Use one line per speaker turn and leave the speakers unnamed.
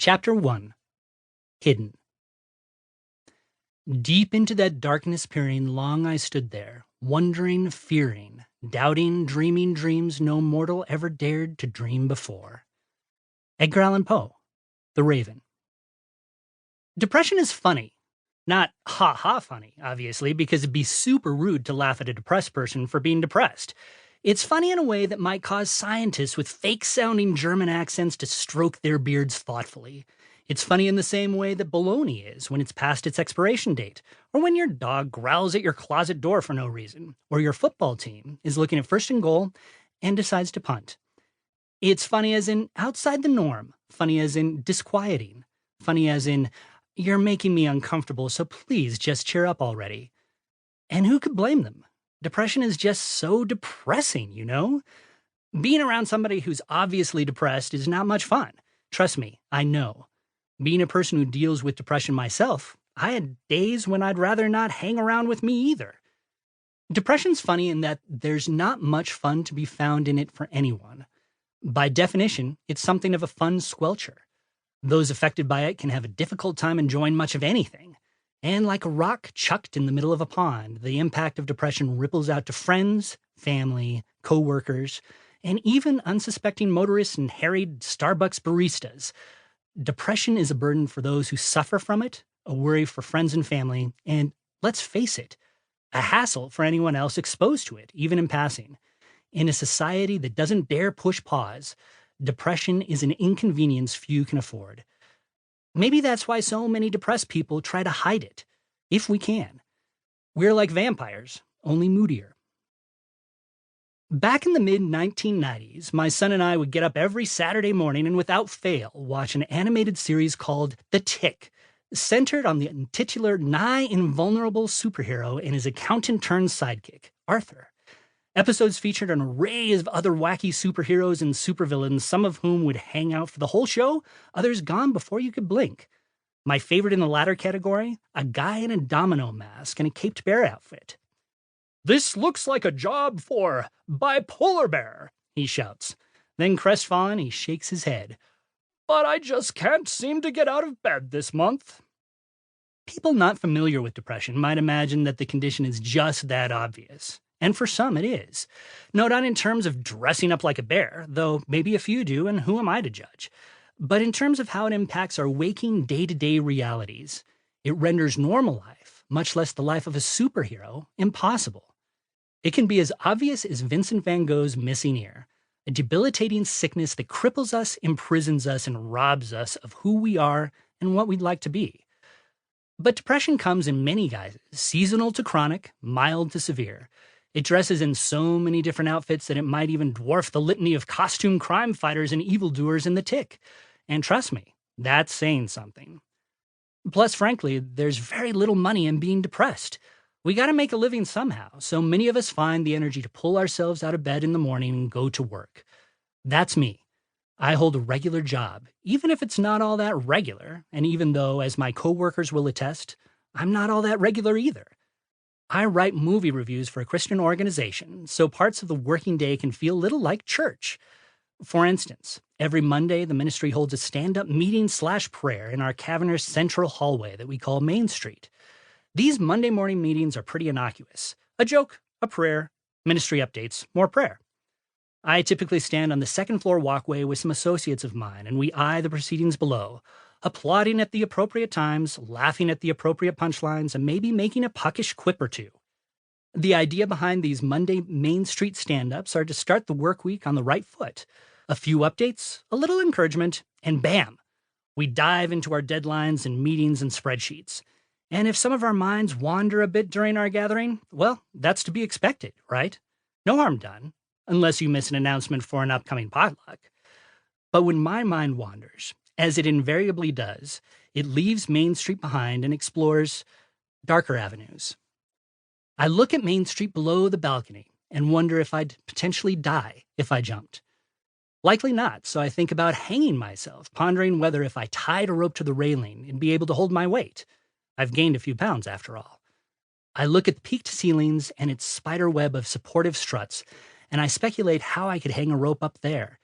Chapter 1. Hidden. Deep into that darkness peering, long I stood there, wondering, fearing, doubting, dreaming dreams no mortal ever dared to dream before. Edgar Allan Poe, The Raven. Depression is funny. Not ha-ha funny, obviously, because it'd be super rude to laugh at a depressed person for being depressed. It's funny in a way that might cause scientists with fake-sounding German accents to stroke their beards thoughtfully. It's funny in the same way that bologna is when it's past its expiration date, or when your dog growls at your closet door for no reason, or your football team is looking at first and goal and decides to punt. It's funny as in outside the norm, funny as in disquieting, funny as in you're making me uncomfortable, so please just cheer up already. And who could blame them? Depression is just so depressing, you know? Being around somebody who's obviously depressed is not much fun. Trust me, I know. Being a person who deals with depression myself, I had days when I'd rather not hang around with me either. Depression's funny in that there's not much fun to be found in it for anyone. By definition, it's something of a fun squelcher. Those affected by it can have a difficult time enjoying much of anything. And like a rock chucked in the middle of a pond, the impact of depression ripples out to friends, family, co-workers, and even unsuspecting motorists and harried Starbucks baristas. Depression is a burden for those who suffer from it, a worry for friends and family, and, let's face it, a hassle for anyone else exposed to it, even in passing. In a society that doesn't dare push pause, depression is an inconvenience few can afford. Maybe that's why so many depressed people try to hide it, if we can. We're like vampires, only moodier. Back in the mid-1990s, my son and I would get up every Saturday morning and without fail watch an animated series called The Tick, centered on the titular nigh invulnerable superhero and his accountant-turned-sidekick, Arthur. Episodes featured an array of other wacky superheroes and supervillains, some of whom would hang out for the whole show, others gone before you could blink. My favorite in the latter category, a guy in a domino mask and a caped bear outfit. "This looks like a job for Bipolar Bear," he shouts. Then crestfallen, he shakes his head. "But I just can't seem to get out of bed this month." People not familiar with depression might imagine that the condition is just that obvious. And for some, it is. No, not in terms of dressing up like a bear, though maybe a few do, and who am I to judge? But in terms of how it impacts our waking day-to-day realities. It renders normal life, much less the life of a superhero, impossible. It can be as obvious as Vincent van Gogh's missing ear, a debilitating sickness that cripples us, imprisons us, and robs us of who we are and what we'd like to be. But depression comes in many guises, seasonal to chronic, mild to severe. It dresses in so many different outfits that it might even dwarf the litany of costume crime fighters and evildoers in The Tick. And trust me, that's saying something. Plus, frankly, there's very little money in being depressed. We gotta make a living somehow, so many of us find the energy to pull ourselves out of bed in the morning and go to work. That's me. I hold a regular job, even if it's not all that regular, and even though, as my coworkers will attest, I'm not all that regular either. I write movie reviews for a Christian organization, so parts of the working day can feel a little like church. For instance, every Monday the ministry holds a stand-up meeting/prayer in our cavernous central hallway that we call Main Street. These Monday morning meetings are pretty innocuous. A joke, a prayer, ministry updates, more prayer. I typically stand on the second-floor walkway with some associates of mine, and we eye the proceedings below, applauding at the appropriate times, laughing at the appropriate punchlines, and maybe making a puckish quip or two. The idea behind these Monday Main Street stand-ups are to start the work week on the right foot. A few updates, a little encouragement, and bam! We dive into our deadlines and meetings and spreadsheets. And if some of our minds wander a bit during our gathering, well, that's to be expected, right? No harm done, unless you miss an announcement for an upcoming potluck. But when my mind wanders, as it invariably does, it leaves Main Street behind and explores darker avenues. I look at Main Street below the balcony and wonder if I'd potentially die if I jumped. Likely not, so I think about hanging myself, pondering whether if I tied a rope to the railing, it'd be able to hold my weight. I've gained a few pounds after all. I look at the peaked ceilings and its spider web of supportive struts, and I speculate how I could hang a rope up there,